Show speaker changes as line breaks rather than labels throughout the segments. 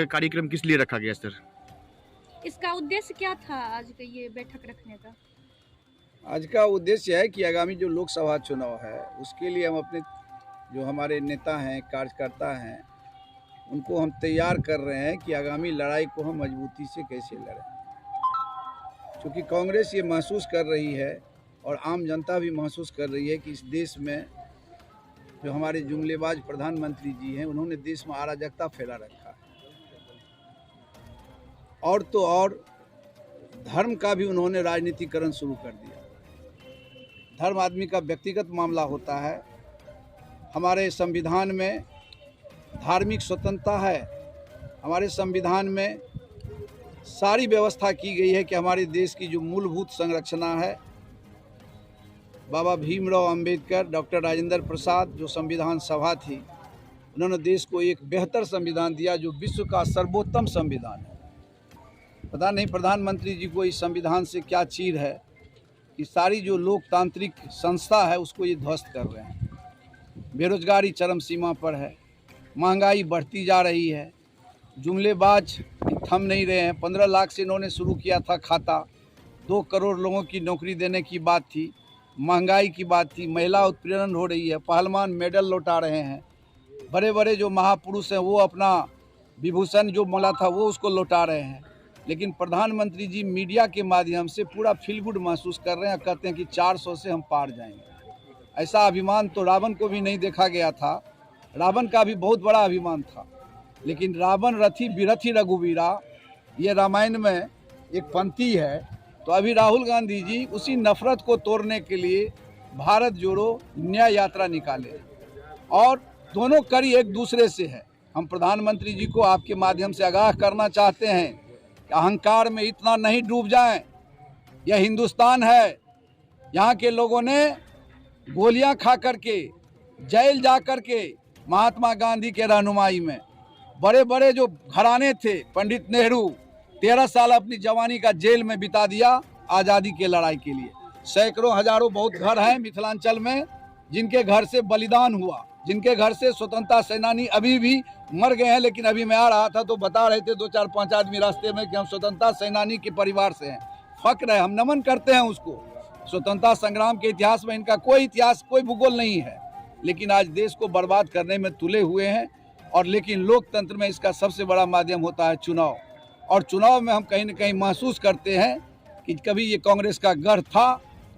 कार्यक्रम किस लिए रखा गया सर?
इसका उद्देश्य क्या था आज का ये बैठक रखने का?
आज का उद्देश्य है कि आगामी जो लोकसभा चुनाव है उसके लिए हम अपने जो हमारे नेता हैं, कार्यकर्ता हैं, उनको हम तैयार कर रहे हैं कि आगामी लड़ाई को हम मजबूती से कैसे लड़ें। क्योंकि कांग्रेस ये महसूस कर रही है और आम जनता भी महसूस कर रही है कि इस देश में जो हमारे जुमलेबाज प्रधानमंत्री जी हैं, उन्होंने देश में अराजकता फैला रखा है। और तो और धर्म का भी उन्होंने राजनीतिकरण शुरू कर दिया। धर्म आदमी का व्यक्तिगत मामला होता है। हमारे संविधान में धार्मिक स्वतंत्रता है। हमारे संविधान में सारी व्यवस्था की गई है कि हमारे देश की जो मूलभूत संरचना है, बाबा भीमराव अंबेडकर, डॉक्टर राजेंद्र प्रसाद जो संविधान सभा थी, उन्होंने देश को एक बेहतर संविधान दिया जो विश्व का सर्वोत्तम संविधान है। पता नहीं प्रधानमंत्री जी को इस संविधान से क्या चीर है कि सारी जो लोकतांत्रिक संस्था है उसको ये ध्वस्त कर रहे हैं। बेरोजगारी चरम सीमा पर है, महंगाई बढ़ती जा रही है, जुमलेबाज थम नहीं रहे हैं। 15 लाख से इन्होंने शुरू किया था खाता, 2 करोड़ लोगों की नौकरी देने की बात थी, महंगाई की बात थी, महिला उत्पीड़न हो रही है, पहलवान मेडल लौटा रहे हैं, बड़े बड़े जो महापुरुष हैं वो अपना विभूषण जो मिला था वो उसको लौटा रहे हैं। लेकिन प्रधानमंत्री जी मीडिया के माध्यम से पूरा फील गुड महसूस कर रहे हैं, कहते हैं कि 400 से हम पार जाएंगे। ऐसा अभिमान तो रावण को भी नहीं देखा गया था। रावण का भी बहुत बड़ा अभिमान था, लेकिन रावण रथी बिरथी रघुवीरा, ये रामायण में एक पंक्ति है। तो अभी राहुल गांधी जी उसी नफरत को तोड़ने के लिए भारत जोड़ो न्याय यात्रा निकाले और दोनों कड़ी एक दूसरे से है। हम प्रधानमंत्री जी को आपके माध्यम से आगाह करना चाहते हैं कि अहंकार में इतना नहीं डूब जाएं। यह हिंदुस्तान है। यहाँ के लोगों ने गोलियां खा करके, जेल जा कर के, महात्मा गांधी के रहनुमाई में बड़े बड़े जो घराने थे, पंडित नेहरू 13 साल अपनी जवानी का जेल में बिता दिया आज़ादी के लड़ाई के लिए। सैकड़ों हजारों बहुत घर हैं मिथिलांचल में जिनके घर से बलिदान हुआ, जिनके घर से स्वतंत्रता सेनानी अभी भी मर गए हैं। लेकिन अभी मैं आ रहा था तो बता रहे थे 2-4-5 आदमी रास्ते में कि हम स्वतंत्रता सेनानी के परिवार से हैं। फक्र है, हम नमन करते हैं उसको। स्वतंत्रता संग्राम के इतिहास में इनका कोई इतिहास, कोई भूगोल नहीं है, लेकिन आज देश को बर्बाद करने में तुले हुए हैं। और लेकिन लोकतंत्र में इसका सबसे बड़ा माध्यम होता है चुनाव, और चुनाव में हम कहीं न कहीं महसूस करते हैं कि कभी ये कांग्रेस का गढ़ था,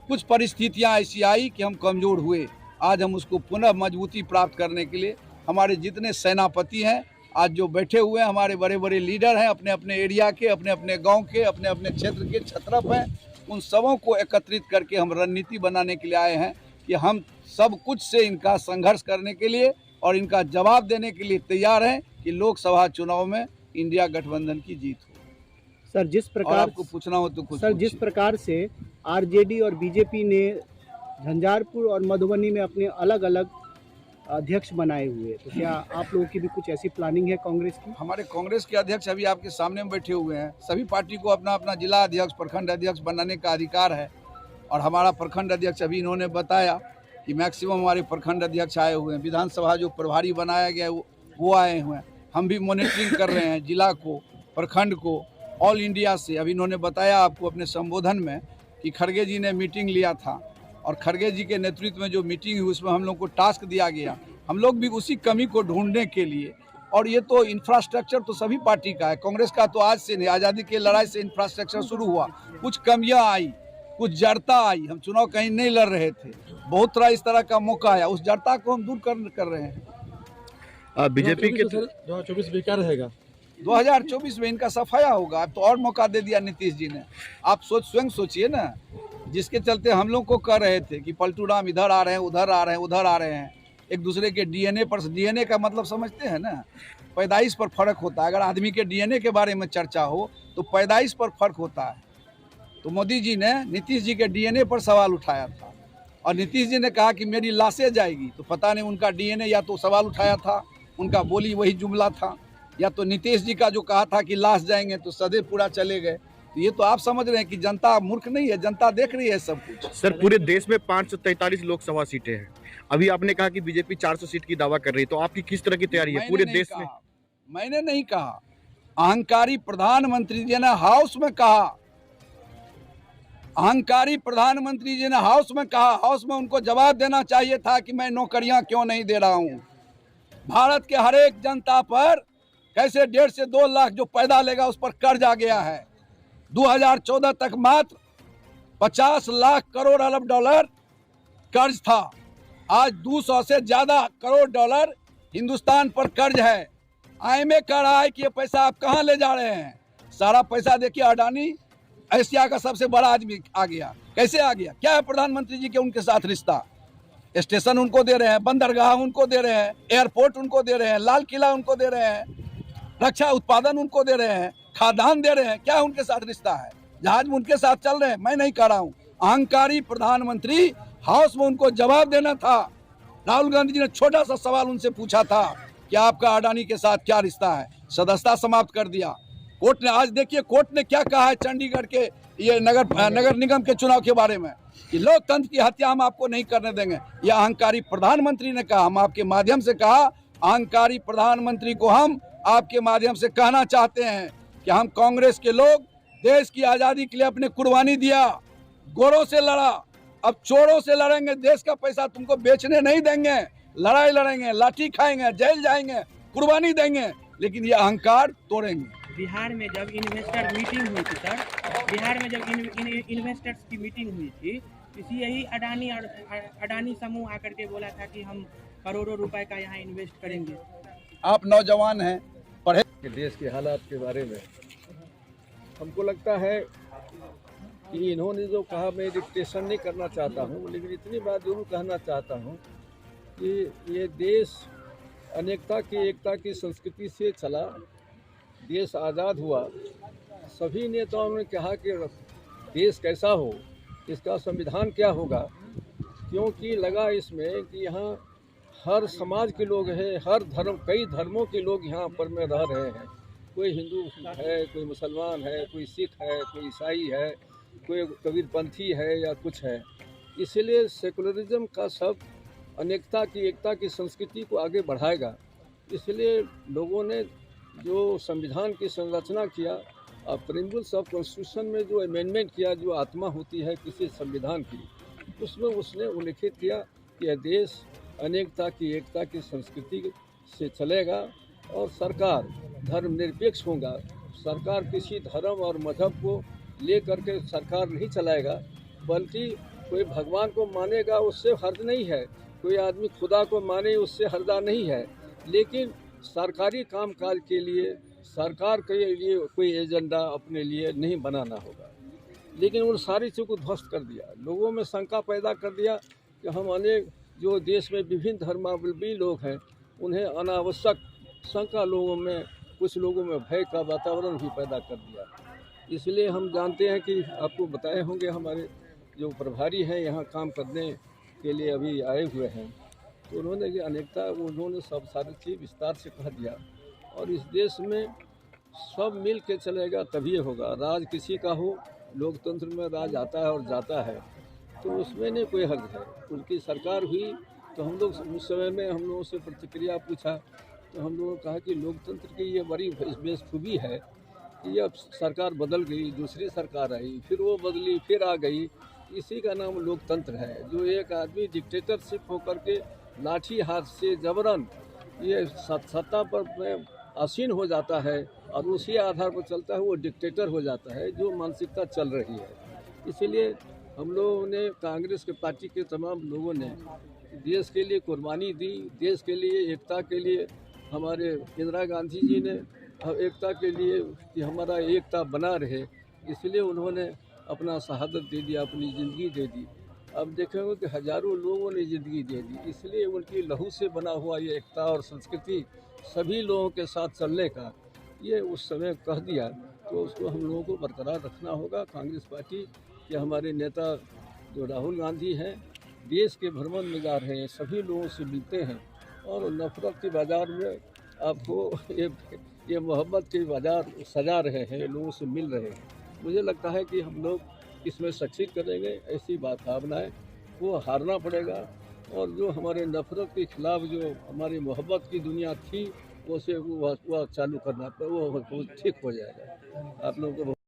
कुछ परिस्थितियां ऐसी आई कि हम कमज़ोर हुए। आज हम उसको पुनः मजबूती प्राप्त करने के लिए हमारे जितने सेनापति हैं, आज जो बैठे हुए हैं, हमारे बड़े बड़े लीडर हैं, अपने अपने एरिया के, अपने अपने गांव के, अपने अपने क्षेत्र के छत्रप हैं, उन सबों को एकत्रित करके हम रणनीति बनाने के लिए आए हैं कि हम सब कुछ से इनका संघर्ष करने के लिए और इनका जवाब देने के लिए तैयार हैं कि लोकसभा चुनाव में इंडिया गठबंधन की जीत हो।
सर, जिस प्रकार
आपको पूछना हो तो कुछ
सर, जिस प्रकार से आरजेडी और बीजेपी ने झंझारपुर और मधुबनी में अपने अलग अलग अध्यक्ष बनाए हुए, तो क्या आप लोगों की भी कुछ ऐसी प्लानिंग है कांग्रेस की?
हमारे कांग्रेस के अध्यक्ष अभी आपके सामने में बैठे हुए हैं। सभी पार्टी को अपना अपना जिला अध्यक्ष, प्रखंड अध्यक्ष बनाने का अधिकार है। और हमारा प्रखंड अध्यक्ष अभी इन्होंने बताया कि मैक्सिमम हमारे प्रखंड अध्यक्ष आए हुए हैं। विधानसभा जो प्रभारी बनाया गया है वो आए हुए हैं। हम भी मॉनिटरिंग कर रहे हैं जिला को, प्रखंड को, ऑल इंडिया से। अभी इन्होंने बताया आपको अपने संबोधन में कि खड़गे जी ने मीटिंग लिया था और खड़गे जी के नेतृत्व में जो मीटिंग हुई उसमें हम लोग को टास्क दिया गया। हम लोग भी उसी कमी को ढूंढने के लिए, और ये तो इंफ्रास्ट्रक्चर तो सभी पार्टी का है, कांग्रेस का तो आज से नहीं, आज़ादी की लड़ाई से इंफ्रास्ट्रक्चर शुरू हुआ। कुछ कमियां आई, कुछ जड़ता आई। हम चुनाव कहीं नहीं लड़ रहे थे, बहुत तरह इस तरह का मौका आया, उस जड़ता को हम दूर कर रहे हैं।
बीजेपी के
2024 बेकार रहेगा।
2024 में इनका सफाया होगा। अब तो और मौका दे दिया नीतीश जी ने। आप स्वयं सोचिए ना, जिसके चलते हम लोग को कह रहे थे कि पलटू राम इधर आ रहे हैं, उधर आ रहे हैं, उधर आ रहे हैं, एक दूसरे के डीएनए पर। डीएनए का मतलब समझते हैं ना, पैदाइश पर फर्क होता है। अगर आदमी के डीएनए के बारे में चर्चा हो तो पैदाइश पर फर्क होता है। तो मोदी जी ने नीतीश जी के डीएनए पर सवाल उठाया था और नीतीश जी ने कहा कि मेरी लाशें जाएगी। तो पता नहीं उनका डीएनए या तो सवाल उठाया था, उनका बोली वही जुमला था, या तो नीतीश जी का जो कहा था कि लाश जाएंगे तो सदैव पूरा चले गए। तो ये तो आप समझ रहे हैं कि जनता मूर्ख नहीं है, जनता देख रही है सब कुछ।
सर, पूरे देश में 543 लोकसभा सीटें हैं। अभी आपने कहा कि बीजेपी 400 सीट की दावा कर रही है, तो आपकी किस तरह की तैयारी है पूरे देश में?
मैंने नहीं कहा, अहंकारी प्रधानमंत्री जी ने हाउस में कहा, अहंकारी प्रधानमंत्री जी ने हाउस में कहा, हाउस में उनको जवाब देना चाहिए था कि मैं नौकरियां क्यों नहीं दे रहा हूं। भारत के हर एक जनता पर कैसे 1.5 से 2 लाख जो पैदा लेगा उस पर कर्ज आ गया है। 2014 तक मात्र 50 लाख करोड़ अरब डॉलर कर्ज था, आज 200 से ज्यादा करोड़ डॉलर हिंदुस्तान पर कर्ज है। IMF कह रहा है कि ये पैसा आप कहां ले जा रहे हैं। सारा पैसा देखिए अडानी एशिया का सबसे बड़ा आदमी आ गया। कैसे आ गया? क्या है प्रधानमंत्री जी के उनके साथ रिश्ता? स्टेशन उनको दे रहे हैं, बंदरगाह उनको दे रहे हैं, एयरपोर्ट उनको दे रहे हैं, लाल किला उनको दे रहे हैं, रक्षा उत्पादन उनको दे रहे हैं, खाद्यान्न दे रहे हैं। क्या उनके साथ रिश्ता है? जहाज में उनके साथ चल रहे हैं। मैं नहीं कह रहा हूँ, अहंकारी प्रधानमंत्री हाउस में उनको जवाब देना था। राहुल गांधी जी ने छोटा सा सवाल उनसे पूछा था कि आपका अडानी के साथ क्या रिश्ता है। सदस्यता समाप्त कर दिया कोर्ट ने। आज देखिए कोर्ट ने क्या कहा है चंडीगढ़ के ये नगर निगम के चुनाव के बारे में कि लोकतंत्र की हत्या हम आपको नहीं करने देंगे। यह अहंकारी प्रधानमंत्री ने कहा। हम आपके माध्यम से कहा, अहंकारी प्रधानमंत्री को हम आपके माध्यम से कहना चाहते हैं कि हम कांग्रेस के लोग देश की आजादी के लिए अपने कुर्बानी दिया, गोरों से लड़ा, अब चोरों से लड़ेंगे। देश का पैसा तुमको बेचने नहीं देंगे, लड़ाई लड़ेंगे, लाठी खाएंगे, जेल जाएंगे, कुर्बानी देंगे, लेकिन ये अहंकार तोड़ेंगे।
बिहार में जब इन्वेस्टर मीटिंग हुई थी सर, बिहार में जब इन्वेस्टर्स की मीटिंग हुई थी, इसी यही अडानी समूह आकर के बोला था कि हम करोड़ों रुपए का यहाँ इन्वेस्ट करेंगे।
आप नौजवान हैं, पढ़े।
देश के हालात के बारे में हमको लगता है कि इन्होंने जो कहा, मैं डिक्टेशन नहीं करना चाहता हूँ, लेकिन इतनी बात जरूर कहना चाहता हूँ कि ये देश अनेकता की एकता की संस्कृति से चला। देश आज़ाद हुआ, सभी नेताओं ने कहा कि देश कैसा हो, इसका संविधान क्या होगा, क्योंकि लगा इसमें कि यहाँ हर समाज के लोग हैं, हर धर्म, कई धर्मों के लोग यहाँ पर में रह रहे हैं। कोई हिंदू है, कोई मुसलमान है, कोई सिख है, कोई ईसाई है, कोई कबीरपंथी है या कुछ है। इसलिए सेकुलरिज्म का शब्द अनेकता की एकता की संस्कृति को आगे बढ़ाएगा। इसलिए लोगों ने जो संविधान की संरचना किया, प्रिंसिपल्स ऑफ कॉन्स्टिट्यूशन में जो अमेंडमेंट किया, जो आत्मा होती है किसी संविधान की, उसमें उसने उल्लेखित किया कि यह देश अनेकता की एकता की संस्कृति से चलेगा और सरकार धर्मनिरपेक्ष होगा। सरकार किसी धर्म और मजहब को ले करके सरकार नहीं चलाएगा, बल्कि कोई भगवान को मानेगा उससे हर्ज नहीं है, कोई आदमी खुदा को माने उससे हर्जा नहीं है, लेकिन सरकारी कामकाज के लिए सरकार के लिए कोई एजेंडा अपने लिए नहीं बनाना होगा। लेकिन उन सारी चीज़ों को ध्वस्त कर दिया, लोगों में शंका पैदा कर दिया कि हम अनेक जो देश में विभिन्न धर्मावलंबी लोग हैं उन्हें अनावश्यक शंका, लोगों में कुछ लोगों में भय का वातावरण भी पैदा कर दिया। इसलिए हम जानते हैं कि आपको बताए होंगे, हमारे जो प्रभारी हैं यहाँ काम करने के लिए अभी आए हुए हैं, तो उन्होंने ये अनेकता, उन्होंने सब सारी चीज़ विस्तार से कह दिया। और इस देश में सब मिल के चलेगा तभी होगा। राज किसी का हो, लोकतंत्र में राज आता है और जाता है, तो उसमें नहीं कोई हर्ज है। उनकी सरकार हुई तो हम लोग उस समय में हम लोगों से प्रतिक्रिया पूछा, तो हम लोगों ने कहा कि लोकतंत्र की ये बड़ी बेखूबी है कि अब सरकार बदल गई, दूसरी सरकार आई, फिर वो बदली, फिर आ गई, इसी का नाम लोकतंत्र है। जो एक आदमी डिक्टेटरशिप होकर के लाठी हाथ से जबरन ये सत्ता पर आसीन हो जाता है और उसी आधार पर चलता है, वो डिक्टेटर हो जाता है, जो मानसिकता चल रही है। इसलिए हम लोगों ने, कांग्रेस के पार्टी के तमाम लोगों ने देश के लिए कुर्बानी दी, देश के लिए एकता के लिए। हमारे इंदिरा गांधी जी ने एकता के लिए कि हमारा एकता बना रहे, इसलिए उन्होंने अपना शहादत दे दिया, अपनी ज़िंदगी दे दी। अब देखेंगे कि हज़ारों लोगों ने ज़िंदगी दे दी, इसलिए उनकी लहू से बना हुआ ये एकता और संस्कृति सभी लोगों के साथ चलने का ये उस समय कह दिया, तो उसको हम लोगों को बरकरार रखना होगा। कांग्रेस पार्टी के हमारे नेता जो राहुल गांधी हैं, देश के भ्रमण में जा रहे हैं, सभी लोगों से मिलते हैं और नफरत के बाज़ार में आपको ये मोहब्बत के बाज़ार सजा रहे हैं, लोगों से मिल रहे हैं। मुझे लगता है कि हम लोग इसमें सक्सीड करेंगे। ऐसी बात भावनाएँ वो हारना पड़ेगा, और जो हमारे नफरत के खिलाफ जो हमारी मोहब्बत की दुनिया थी वो से वह चालू करना पर वो ठीक हो जाएगा। आप लोगों को